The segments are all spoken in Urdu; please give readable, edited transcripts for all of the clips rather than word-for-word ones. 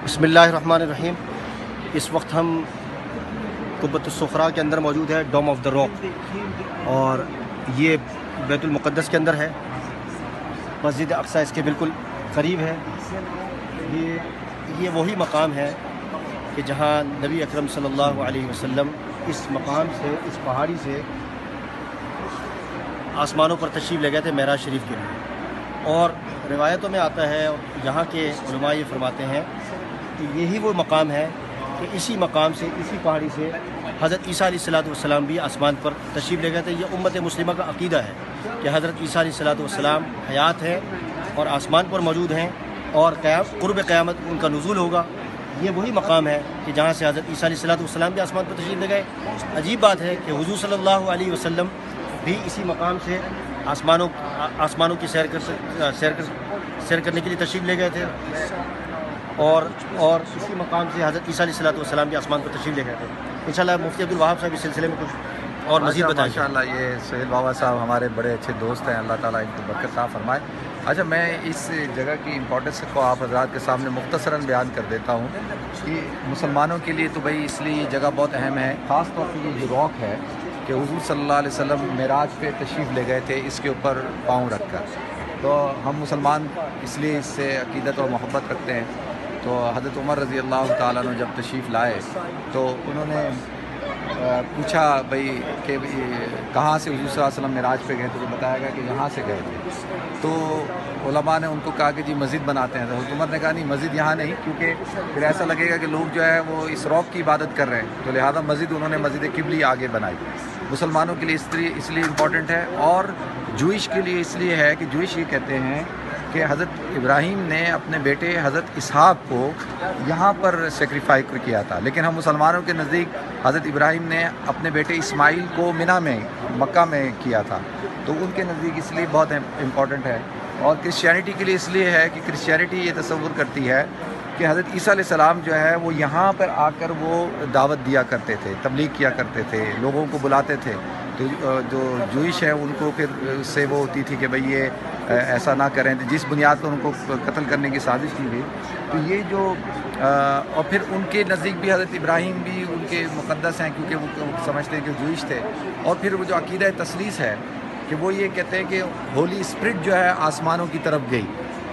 بسم اللہ الرحمن الرحیم۔ اس وقت ہم قبۃ الصخرہ کے اندر موجود ہے، ڈوم آف دا راک، اور یہ بیت المقدس کے اندر ہے۔ مسجد اقصی اس کے بالکل قریب ہے۔ یہ وہی مقام ہے کہ جہاں نبی اکرم صلی اللہ علیہ وسلم اس مقام سے، اس پہاڑی سے آسمانوں پر تشریف لے گئے تھے معراج شریف کے لیے۔ اور روایتوں میں آتا ہے، یہاں کے علماء یہ فرماتے ہیں کہ یہی وہ مقام ہے کہ اسی مقام سے، اسی پہاڑی سے حضرت عیسیٰ علیہ السلام بھی آسمان پر تشریف لے گئے تھے۔ یہ امت مسلمہ کا عقیدہ ہے کہ حضرت عیسیٰ علیہ السلام حیات ہیں اور آسمان پر موجود ہیں، اور قرب قیامت ان کا نزول ہوگا۔ یہ وہی مقام ہے کہ جہاں سے حضرت عیسیٰ علیہ السلام بھی آسمان پر تشریف لے گئے۔ عجیب بات ہے کہ حضور صلی اللہ علیہ وسلم بھی اسی مقام سے آسمانوں کی سیر کرنے کے لیے تشریف لے گئے تھے، اور اسی مقام سے حضرت عیسیٰ علیہ السلام بھی آسمان پر تشریف لے گئے تھے۔ انشاءاللہ مفتی عبدالوہاب صاحب اس سلسلے میں کچھ اور مزید بتائیں۔ ماشاءاللہ، یہ سہیل بابا صاحب ہمارے بڑے اچھے دوست ہیں، اللہ تعالیٰ ان کو برکت عطا فرمائے۔ اچھا، میں اس جگہ کی امپورٹنس کو آپ حضرات کے سامنے مختصراً بیان کر دیتا ہوں کہ مسلمانوں کے لیے تو بھائی اس لیے یہ جگہ بہت اہم ہے، خاص طور پہ یہ جو راک ہے کہ حضور صلی اللہ علیہ وسلم معراج پہ تشریف لے گئے تھے اس کے اوپر پاؤں رکھ کر۔ تو ہم مسلمان اس لیے اس سے عقیدت اور محبت رکھتے ہیں۔ تو حضرت عمر رضی اللہ تعالیٰ عنہ جب تشریف لائے تو انہوں نے پوچھا بھائی کہ کہاں سے حضور صلی اللہ علیہ وسلم معراج پہ گئے تھے، تو بتایا گیا کہ یہاں سے گئے تھے۔ تو علماء نے ان کو کہا کہ جی مسجد بناتے ہیں، تو حضرت عمر نے کہا نہیں، مسجد یہاں نہیں، کیونکہ پھر ایسا لگے گا کہ لوگ جو ہے وہ اس راک کی عبادت کر رہے ہیں، تو لہٰذا مسجد انہوں نے مسجد قبلی آگے بنائی۔ مسلمانوں کے لیے اس لیے امپورٹنٹ ہے، اور جوئش کے لیے اس لیے ہے کہ جوئش یہ کہتے ہیں کہ حضرت ابراہیم نے اپنے بیٹے حضرت اسحاق کو یہاں پر سیکریفائی کیا تھا، لیکن ہم مسلمانوں کے نزدیک حضرت ابراہیم نے اپنے بیٹے اسماعیل کو منی میں، مکہ میں کیا تھا، تو ان کے نزدیک اس لیے بہت امپورٹنٹ ہے۔ اور کرسچینٹی کے لیے اس لیے ہے کہ کرسچینٹی یہ تصور کرتی ہے کہ حضرت عیسیٰ علیہ السلام جو ہے وہ یہاں پر آ کر وہ دعوت دیا کرتے تھے، تبلیغ کیا کرتے تھے، لوگوں کو بلاتے تھے۔ تو جو جوئش ہیں ان کو پھر اس سے وہ ہوتی تھی کہ بھئی یہ ایسا نہ کریں، جس بنیاد پر ان کو قتل کرنے کی سازش کی گئی۔ تو یہ جو اور پھر ان کے نزدیک بھی حضرت ابراہیم بھی ان کے مقدس ہیں، کیونکہ وہ سمجھتے ہیں کہ جوئش تھے۔ اور پھر وہ جو عقیدہ تثلیث ہے کہ وہ یہ کہتے ہیں کہ ہولی اسپرٹ جو ہے آسمانوں کی طرف گئی۔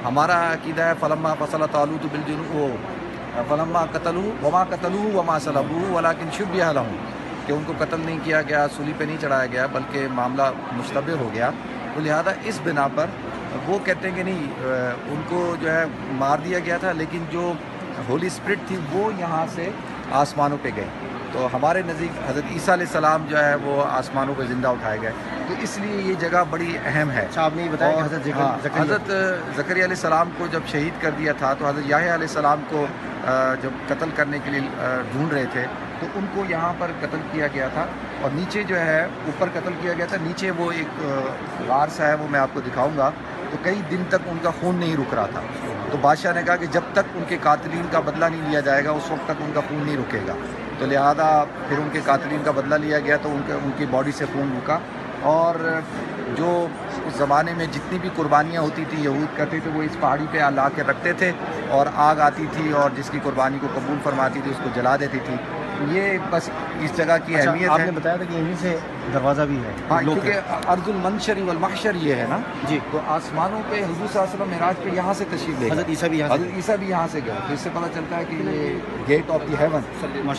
ہمارا عقیدہ ہے فلما فصل طالوت بالجنود فلما قتلوا وما قتلوه وما صلبوه ولكن شبه لهم، کہ ان کو قتل نہیں کیا گیا، سولی پہ نہیں چڑھایا گیا، بلکہ معاملہ مشتبہ ہو گیا۔ تو لہذا اس بنا پر وہ کہتے ہیں کہ نہیں، ان کو جو ہے مار دیا گیا تھا، لیکن جو ہولی اسپرٹ تھی وہ یہاں سے آسمانوں پہ گئی۔ تو ہمارے نزدیک حضرت عیسیٰ علیہ السلام جو ہے وہ آسمانوں پہ زندہ اٹھائے گئے، تو اس لیے یہ جگہ بڑی اہم ہے۔ آپ نے یہ بتایا کہ حضرت زکریا علیہ السلام کو جب شہید کر دیا تھا تو حضرت یحییٰ علیہ السلام کو جب قتل کرنے کے لیے ڈھونڈ رہے تھے تو ان کو یہاں پر قتل کیا گیا تھا، اور نیچے جو ہے اوپر قتل کیا گیا تھا، نیچے وہ ایک غار سا ہے، وہ میں آپ کو دکھاؤں گا۔ تو کئی دن تک ان کا خون نہیں رک رہا تھا، تو بادشاہ نے کہا کہ جب تک ان کے قاتلین کا بدلہ نہیں لیا جائے گا اس وقت تک ان کا خون نہیں رکے گا۔ تو لہذا پھر ان کے قاتلین کا بدلہ لیا گیا، تو ان کی باڈی سے خون رکا۔ اور جو اس زمانے میں جتنی بھی قربانیاں ہوتی تھیں یہود کرتے تھے، وہ اس پہاڑی پہ لا کے رکھتے تھے، اور آگ آتی تھی اور جس کی قربانی کو قبول فرماتی تھی اس کو جلا دیتی تھی۔ یہ بس اس جگہ کی اہمیت ہے۔ آپ نے بتایا تھا کہ یہیں سے دروازہ بھی ہے، ہاں، کیونکہ ارض المنشر والمحشر یہ ہے نا جی، تو آسمانوں پہ حضور صلی اللہ علیہ وسلم معراج پہ یہاں سے تشریف لے گئے، حضرت عیسیٰ بھی یہاں سے گئے۔ تو اس سے پتہ چلتا ہے کہ یہ gate of the heaven,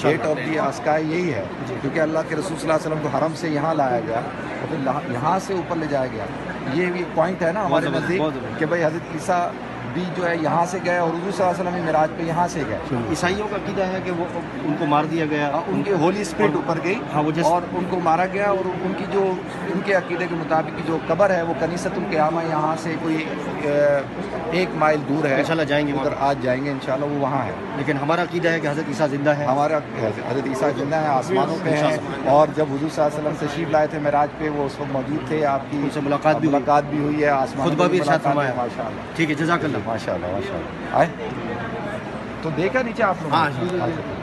gate of the sky یہی ہے، کیونکہ اللہ کے رسول صلی اللہ علیہ وسلم کو حرم سے یہاں لایا گیا اور پھر یہاں سے اوپر لے جایا گیا۔ یہ بھی پوائنٹ ہے نا ہمارے نزدیک کہ بھائی حضرت عیسیٰ بھی جو ہے یہاں سے گئے، اور حضور صلی اللہ علیہ وسلم معراج پہ یہاں سے گئے۔ عیسائیوں کا عقیدہ ہے کہ وہ ان کو مار دیا گیا، ان کی ہولی اسپرٹ اوپر گئی اور ان کو مارا گیا، اور ان کی جو ان کے عقیدے کے مطابق جو قبر ہے وہ کنیسۃ القیامہ یہاں سے کوئی 1 مائل دور ہے، انشاءاللہ جائیں گے ادھر آج جائیں گے انشاءاللہ، وہ وہاں ہے۔ لیکن ہمارا عقیدہ ہے کہ حضرت عیسیٰ زندہ ہے، ہمارا حضرت عیسیٰ زندہ ہے، آسمانوں پہ ہیں، اور جب حضور صلی اللہ علیہ وسلم تشریف لائے تھے معراج پہ وہ اس وقت موجود تھے، آپ کی ان سے ملاقات بھی ہوئی ہے، آسمان خطبہ بھی ارشاد فرمایا۔ ماشاءاللہ، ٹھیک ہے، جزاک اللہ، ماشاءاللہ ماشاءاللہ۔ آئے تو دیکھا نیچے آپ لوگوں نے؟